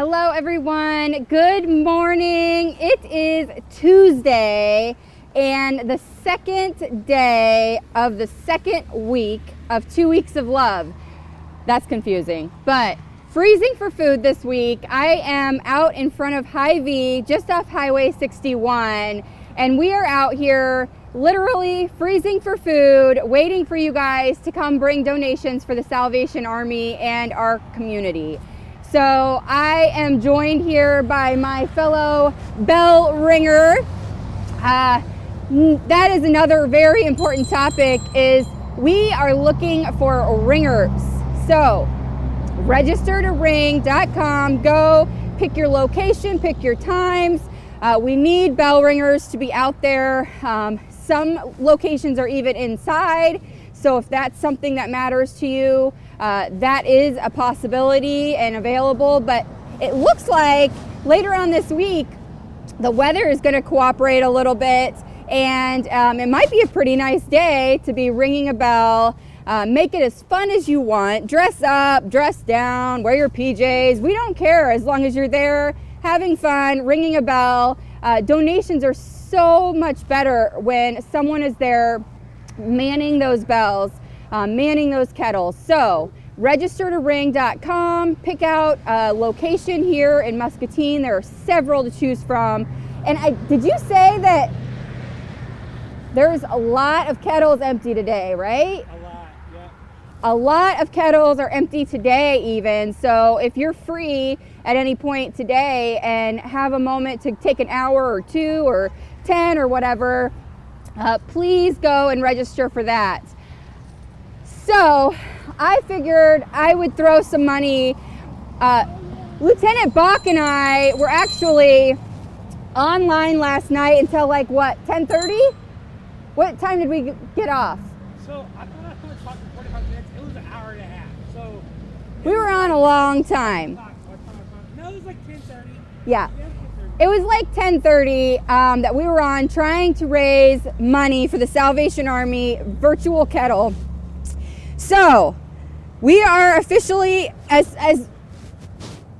Hello everyone, good morning. It is Tuesday and the second day of the second week of 2 weeks of love. That's confusing, but freezing for food this week. I am out in front of Hy Vee, just off Highway 61, and we are out here literally freezing for food, waiting for you guys to come bring donations for the Salvation Army and our community. So I am joined here by my fellow bell ringer. That is another very important topic, is we are looking for ringers. So registertoring.com, go pick your location, pick your times. We need bell ringers to be out there. Some locations are even inside. So if that's something that matters to you, that is a possibility and available, but it looks like later on this week, the weather is going to cooperate a little bit, and it might be a pretty nice day to be ringing a bell. Make it as fun as you want. Dress up, dress down, wear your PJs. We don't care as long as you're there having fun, ringing a bell. Donations are so much better when someone is there manning those bells, manning those kettles. So registertoring.com, pick out a location here in Muscatine. There are several to choose from. And did you say that there's a lot of kettles empty today, right? A lot, yeah. A lot of kettles are empty today even. So if you're free at any point today and have a moment to take an hour or 2 or 10 or whatever, please go and register for that. So I figured I would throw some money. Lieutenant Bach and I were actually online last night until like what, 10:30? What time did we get off? So I thought I was going to talk for 45 minutes. It was an hour and a half. So we were on a long time. No, it was like 10:30. Yeah. It was like 10:30 that we were on trying to raise money for the Salvation Army virtual kettle. So we are officially, as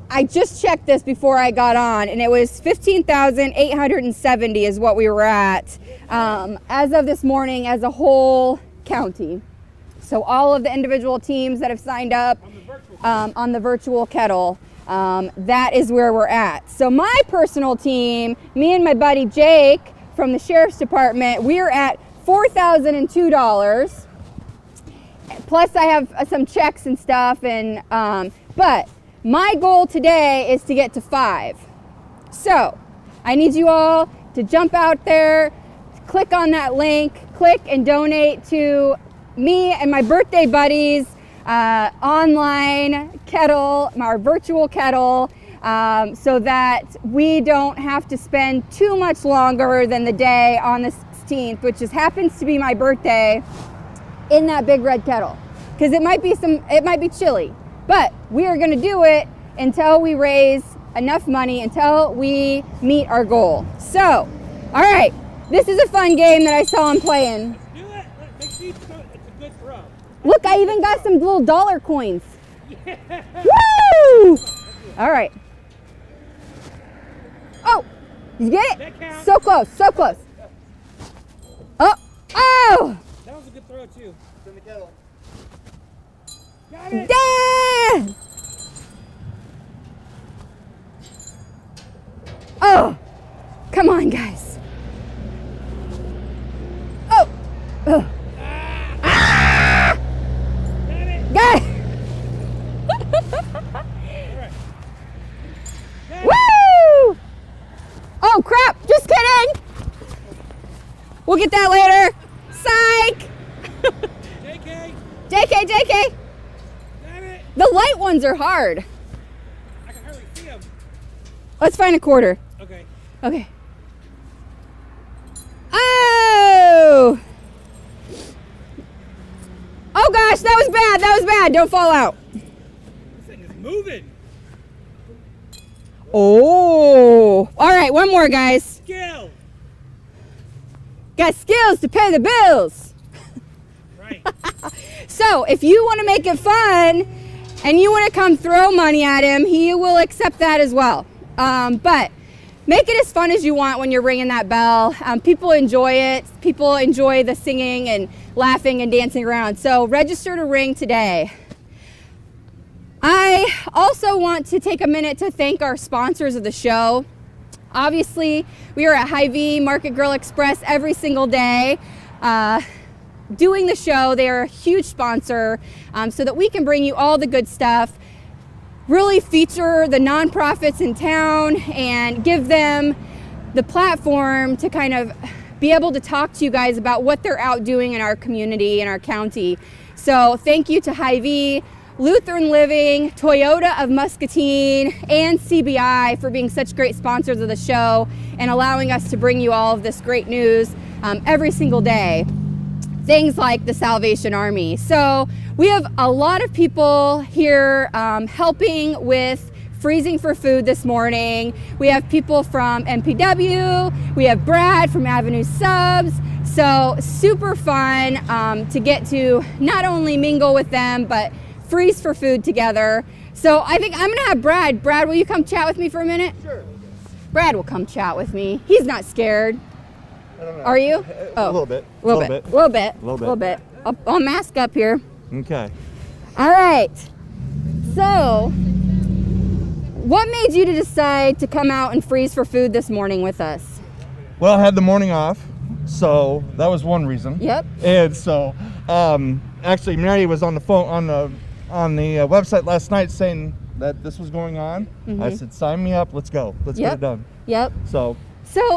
I just checked this before I got on, and it was 15,870 is what we were at as of this morning as a whole county. So all of the individual teams that have signed up on the virtual kettle, that is where we're at. So my personal team, me and my buddy Jake from the Sheriff's Department, we're at $4,002. Plus I have some checks and stuff, and but my goal today is to get to 5. So I need you all to jump out there, click on that link, click and donate to me and my birthday buddies online kettle, our virtual kettle, so that we don't have to spend too much longer than the day on the 16th, which happens to be my birthday, in that big red kettle, because it might be chilly, but we are going to do it until we raise enough money, until we meet our goal. So, all right, this is a fun game that I saw him playing. Let's do it. It's a good throw. Look, I even got some little dollar coins. Yeah. Woo! All right. Oh, you get it? So close, so close. Oh, oh! That was a good throw too. It's in the kettle. Got it. it. Yeah! Oh, come on, guys. Oh, oh. Ah! Got it. Got it. Right. Woo! Oh crap! Just kidding. We'll get that later. Psych. JK. Got it. The light ones are hard. I can hardly see them. Let's find a quarter. Okay. Okay. Oh! Oh gosh, that was bad. That was bad. Don't fall out. This thing is moving. Oh! All right, one more, guys. Skill. Got skills to pay the bills. Right. So if you want to make it fun and you want to come throw money at him, he will accept that as well. But make it as fun as you want when you're ringing that bell. People enjoy it. People enjoy the singing and laughing and dancing around. So register to ring today. I also want to take a minute to thank our sponsors of the show. Obviously, we are at Hy Vee Market Grill Express every single day doing the show. They are a huge sponsor so that we can bring you all the good stuff, really feature the nonprofits in town and give them the platform to kind of be able to talk to you guys about what they're out doing in our community, in our county. So thank you to Hy Vee, Lutheran Living, Toyota of Muscatine, and CBI for being such great sponsors of the show and allowing us to bring you all of this great news every single day. Things like the Salvation Army. So we have a lot of people here helping with freezing for food this morning. We have people from MPW, we have Brad from Avenue Subs. So super fun to get to not only mingle with them, but freeze for food together. So I think I'm gonna have Brad. Brad, will you come chat with me for a minute? Sure. Brad will come chat with me. He's not scared. I don't know. Are you? A little bit. A little bit. I'll mask up here. Okay. All right. So, what made you to decide to come out and freeze for food this morning with us? Well, I had the morning off, so that was one reason. Yep. And so, actually, Mary was on the phone on the website last night saying that this was going on. Mm-hmm. I said, "Sign me up. Let's go. Let's get it done." Yep. So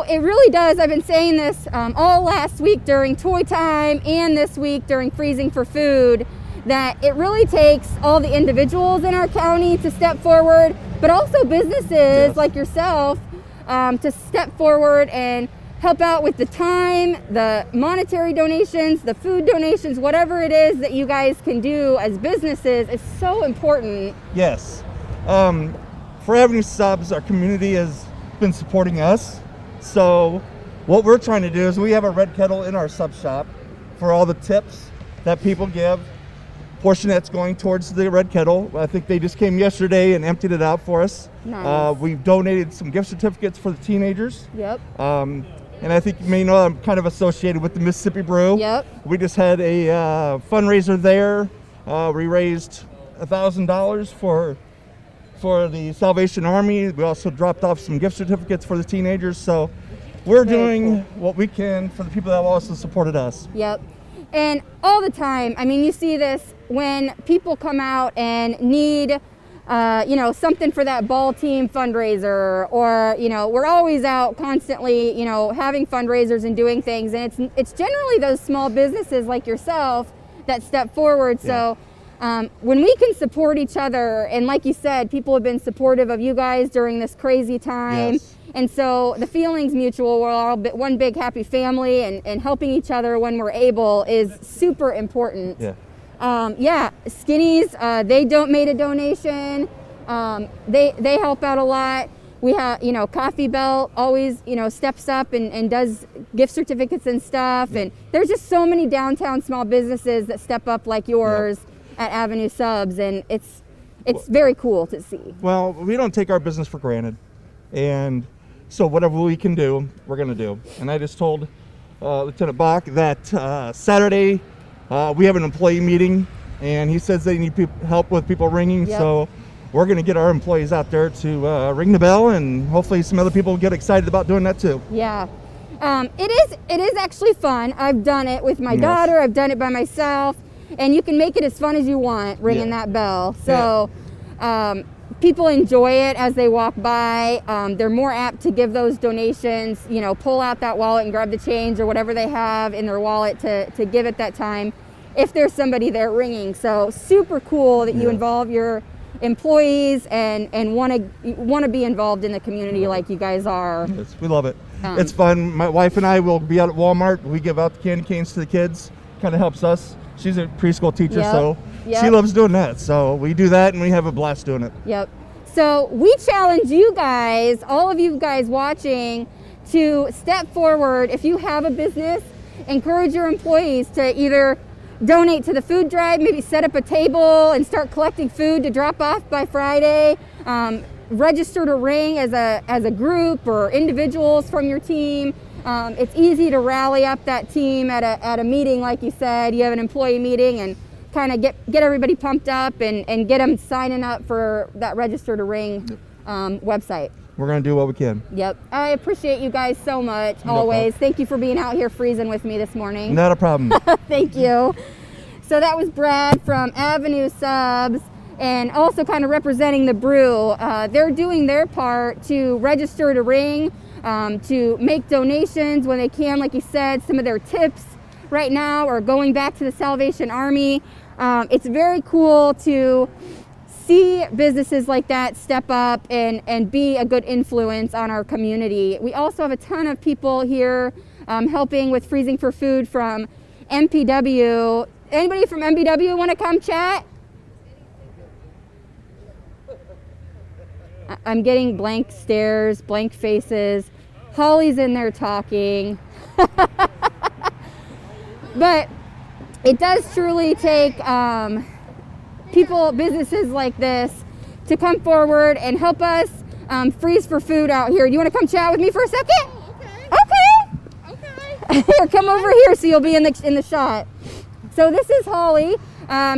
it really does. I've been saying this all last week during toy time and this week during freezing for food, that it really takes all the individuals in our county to step forward, but also businesses like yourself to step forward and help out with the time, the monetary donations, the food donations, whatever it is that you guys can do as businesses is so important. yes, for Avenue Subs, our community has been supporting us. So what we're trying to do is we have a red kettle in our sub shop for all the tips that people give. Portion that's going towards the red kettle. I think they just came yesterday and emptied it out for us. Nice. We've donated some gift certificates for the teenagers. Yep. And I think you may know I'm kind of associated with the Mississippi Brew. Yep. We just had a fundraiser there. We raised $1,000 for the Salvation Army. We also dropped off some gift certificates for the teenagers. So we're doing what we can for the people that have also supported us. Yep. And all the time, I mean, you see this when people come out and need, something for that ball team fundraiser, or, we're always out constantly, having fundraisers and doing things. And it's generally those small businesses like yourself that step forward. Yeah. So when we can support each other, and like you said, people have been supportive of you guys during this crazy time. Yes. And so the feeling's mutual. We're all one big happy family, and helping each other when we're able is super important. Yeah. Skinnies, they made a donation. They help out a lot. We have, Coffee Belt always, steps up and does gift certificates and stuff. And there's just so many downtown small businesses that step up like yours at Avenue Subs, and it's very cool to see. Well, we don't take our business for granted, and so whatever we can do, we're going to do. And I just told Lieutenant Bach that Saturday we have an employee meeting, and he says they need help with people ringing. Yep. So we're going to get our employees out there to ring the bell, and hopefully some other people get excited about doing that too. Yeah. It is actually fun. I've done it with my daughter. I've done it by myself. And you can make it as fun as you want, ringing that bell. So people enjoy it as they walk by. They're more apt to give those donations, pull out that wallet and grab the change or whatever they have in their wallet to give at that time if there's somebody there ringing. So super cool that you involve your employees and want to be involved in the community like you guys are. Yes, we love it. It's fun. My wife and I will be out at Walmart. We give out the candy canes to the kids. Kind of helps us. She's a preschool teacher, so she loves doing that. So we do that, and we have a blast doing it. Yep. So we challenge you guys, all of you guys watching, to step forward. If you have a business, encourage your employees to either donate to the food drive, maybe set up a table and start collecting food to drop off by Friday. Register to ring as a group or individuals from your team. It's easy to rally up that team at a meeting, like you said. You have an employee meeting and kind of get everybody pumped up and get them signing up for that Register to Ring website. We're going to do what we can. Yep. I appreciate you guys so much, always. Thank you for being out here freezing with me this morning. Not a problem. Thank you. So that was Brad from Avenue Subs, and also kind of representing the brew. They're doing their part to register to ring, to make donations when they can. Like you said, some of their tips right now are going back to the Salvation Army. It's very cool to see businesses like that step up and be a good influence on our community. We also have a ton of people here helping with freezing for food from MPW. Anybody from MPW want to come chat? I'm getting blank stares, blank faces. Holly's in there talking. But it does truly take people, businesses like this to come forward and help us freeze for food out here. Do you want to come chat with me for a second? Oh, okay. Okay. Here, come over here so you'll be in the shot. So this is Holly.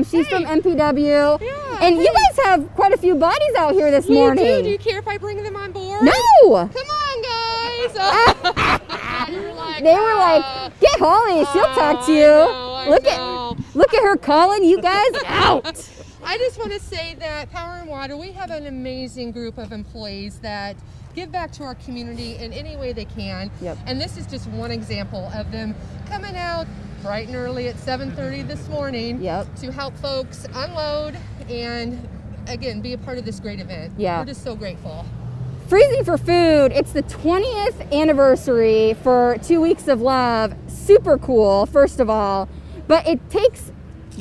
She's from MPW. Yeah, and you guys have quite a few bodies out here this morning. You do. Do you care if I bring them on board? No! Come on, guys. They were like, get Holly, she'll talk to you. Look at her calling you guys out. I just want to say that Power and Water, we have an amazing group of employees that give back to our community in any way they can. Yep. And this is just one example of them coming out bright and early at 7:30 this morning to help folks unload and, again, be a part of this great event. Yeah. We're just so grateful. Freezing for Food, it's the 20th anniversary for 2 Weeks of Love. Super cool, first of all. But it takes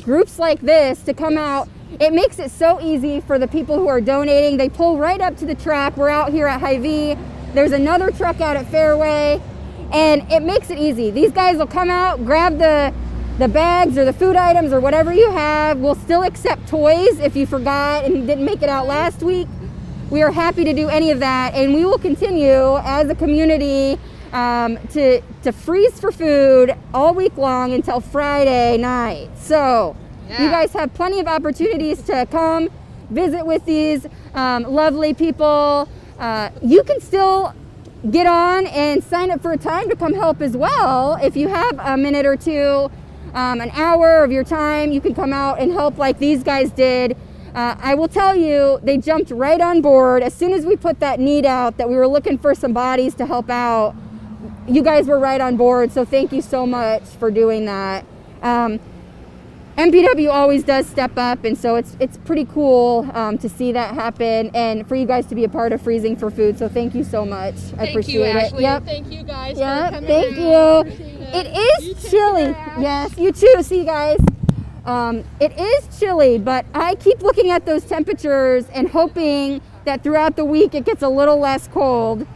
groups like this to come out. It makes it so easy for the people who are donating. They pull right up to the truck. We're out here at Hy Vee. There's another truck out at Fairway. And it makes it easy. These guys will come out, grab the bags or the food items or whatever you have. We'll still accept toys if you forgot and didn't make it out last week. We are happy to do any of that. And we will continue as a community to freeze for food all week long until Friday night. So you guys have plenty of opportunities to come visit with these lovely people. You can still get on and sign up for a time to come help as well. If you have a minute or two, an hour of your time, you can come out and help like these guys did. I will tell you, they jumped right on board. As soon as we put that need out that we were looking for some bodies to help out, you guys were right on board. So thank you so much for doing that. MPW always does step up, and so it's pretty cool to see that happen and for you guys to be a part of Freezing for Food. So thank you so much. I appreciate it. Ashley. Yep. Thank you guys for Yep. coming Thank out. you. It is chilly. Yes, you too. See you guys. It is chilly, but I keep looking at those temperatures and hoping that throughout the week it gets a little less cold.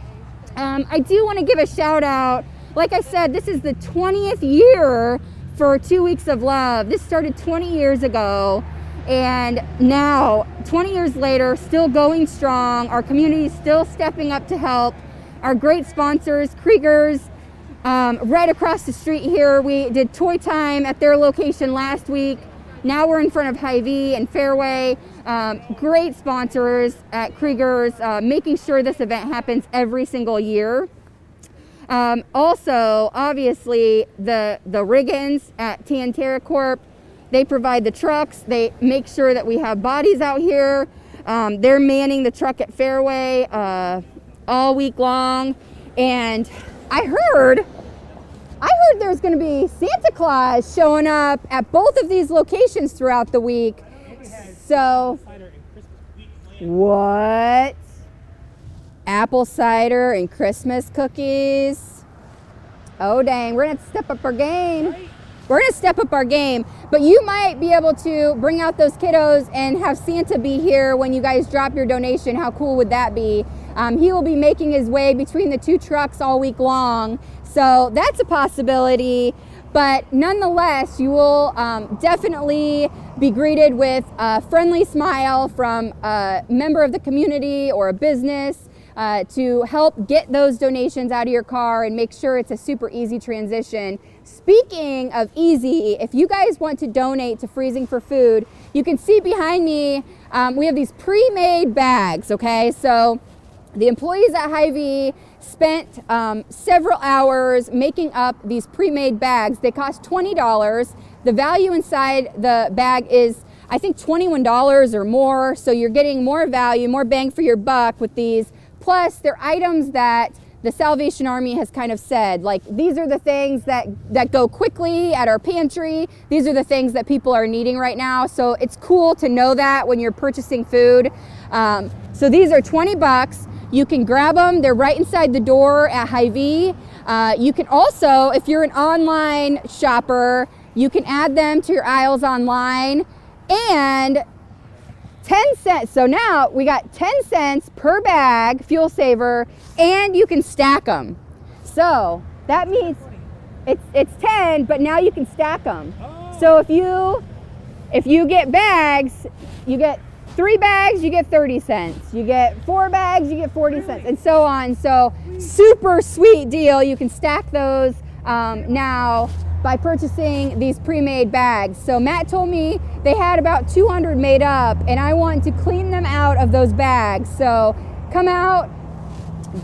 I do want to give a shout out. Like I said, this is the 20th year for 2 Weeks of Love. This started 20 years ago, and now 20 years later, still going strong. Our community is still stepping up to help. Our great sponsors, Krieger's, right across the street here. We did Toy Time at their location last week. Now we're in front of Hy Vee and Fairway. Great sponsors at Krieger's, making sure this event happens every single year. Also, obviously, the Riggins at Tantara Corp, they provide the trucks. They make sure that we have bodies out here. They're manning the truck at Fairway all week long. And I heard there's going to be Santa Claus showing up at both of these locations throughout the week. So, what? Apple cider and Christmas cookies. Oh dang, we're gonna have to step up our game. We're gonna step up our game. But you might be able to bring out those kiddos and have Santa be here when you guys drop your donation. How cool would that be? He will be making his way between the two trucks all week long. So that's a possibility. But nonetheless, you will definitely be greeted with a friendly smile from a member of the community or a business to help get those donations out of your car and make sure it's a super easy transition. Speaking of easy, if you guys want to donate to Freezing for Food, you can see behind me, we have these pre-made bags, okay? So the employees at Hy Vee spent several hours making up these pre-made bags. They cost $20. The value inside the bag is, I think, $21 or more. So you're getting more value, more bang for your buck with these. Plus, they're items that the Salvation Army has kind of said, like, these are the things that go quickly at our pantry. These are the things that people are needing right now. So it's cool to know that when you're purchasing food. So these are 20 bucks. You can grab them. They're right inside the door at Hy Vee. You can also, if you're an online shopper, you can add them to your aisles online. And 10 cents. So now we got 10 cents per bag, fuel saver, and you can stack them. So that means it's 10, but now you can stack them. So if you get bags, you get 3 bags, you get 30 cents. You get 4 bags, you get 40 cents, and so on. So super sweet deal. You can stack those now by purchasing these pre-made bags. So Matt told me they had about 200 made up, and I want to clean them out of those bags. So come out,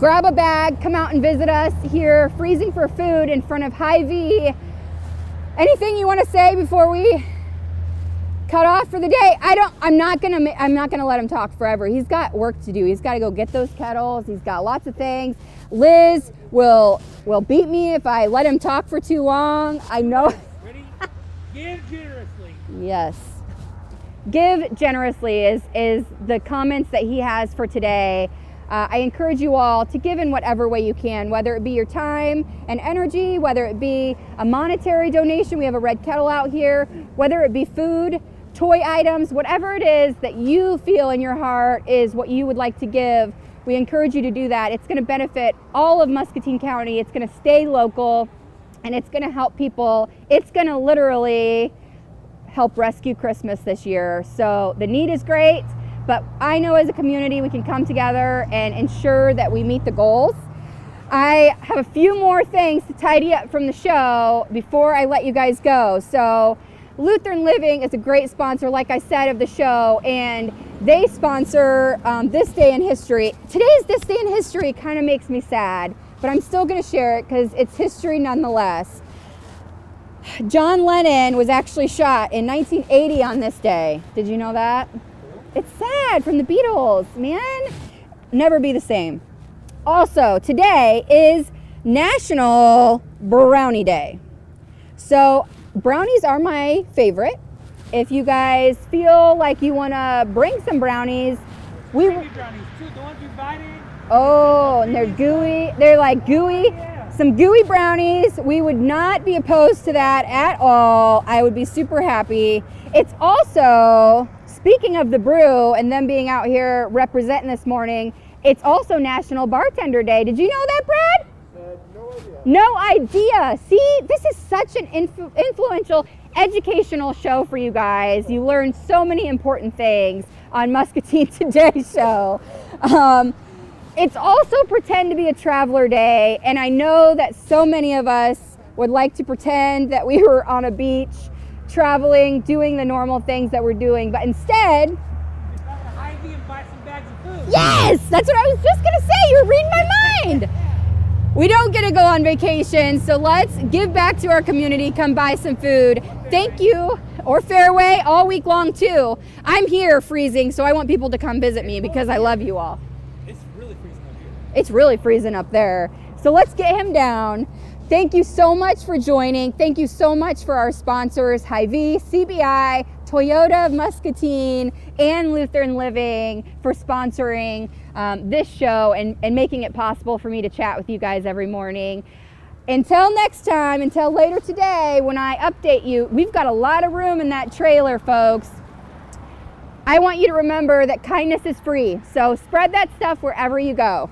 grab a bag, come out and visit us here, Freezing for Food in front of Hy Vee. Anything you want to say before we cut off for the day? I'm not gonna let him talk forever. He's got work to do. He's got to go get those kettles. He's got lots of things. Liz will beat me if I let him talk for too long. I know. Ready? Give generously. Yes. Give generously is the comments that he has for today. I encourage you all to give in whatever way you can, whether it be your time and energy, whether it be a monetary donation. We have a red kettle out here, whether it be food, toy items, whatever it is that you feel in your heart is what you would like to give. We encourage you to do that. It's going to benefit all of Muscatine County. It's going to stay local, and it's going to help people. It's going to literally help rescue Christmas this year. So the need is great, but I know as a community we can come together and ensure that we meet the goals. I have a few more things to tidy up from the show before I let you guys go. So Lutheran Living is a great sponsor, like I said, of the show, and they sponsor This Day in History. Today's This Day in History kind of makes me sad, but I'm still going to share it because it's history nonetheless. John Lennon was actually shot in 1980 on this day. Did you know that? It's sad, from the Beatles, man. Never be the same. Also, today is National Brownie Day. So brownies are my favorite. If you guys feel like you want to bring some brownies, Brownies too, the ones you bite in. Oh, and they're gooey. They're like gooey. Yeah. Some gooey brownies. We would not be opposed to that at all. I would be super happy. It's also, speaking of the brew and them being out here representing this morning, it's also National Bartender Day. Did you know that, Brad? No idea. No idea. See, this is such an influential educational show for you guys. You learn so many important things on Muscatine Today show. It's also Pretend to be a Traveler Day, and I know that so many of us would like to pretend that we were on a beach, traveling, doing the normal things that we're doing, but instead, Hy Vee and buy some bags of food. yes, that's what I was just gonna say. You're reading my mind. We don't get to go on vacation, so let's give back to our community, come buy some food. Thank you, or Fairway, all week long too. I'm here freezing, so I want people to come visit me because I love you all. It's really freezing up here. It's really freezing up there. So let's get him down. Thank you so much for joining. Thank you so much for our sponsors, Hy Vee, CBI, Toyota of Muscatine, and Lutheran Living for sponsoring this show and making it possible for me to chat with you guys every morning. Until next time, until later today when I update you, we've got a lot of room in that trailer, folks. I want you to remember that kindness is free, so spread that stuff wherever you go.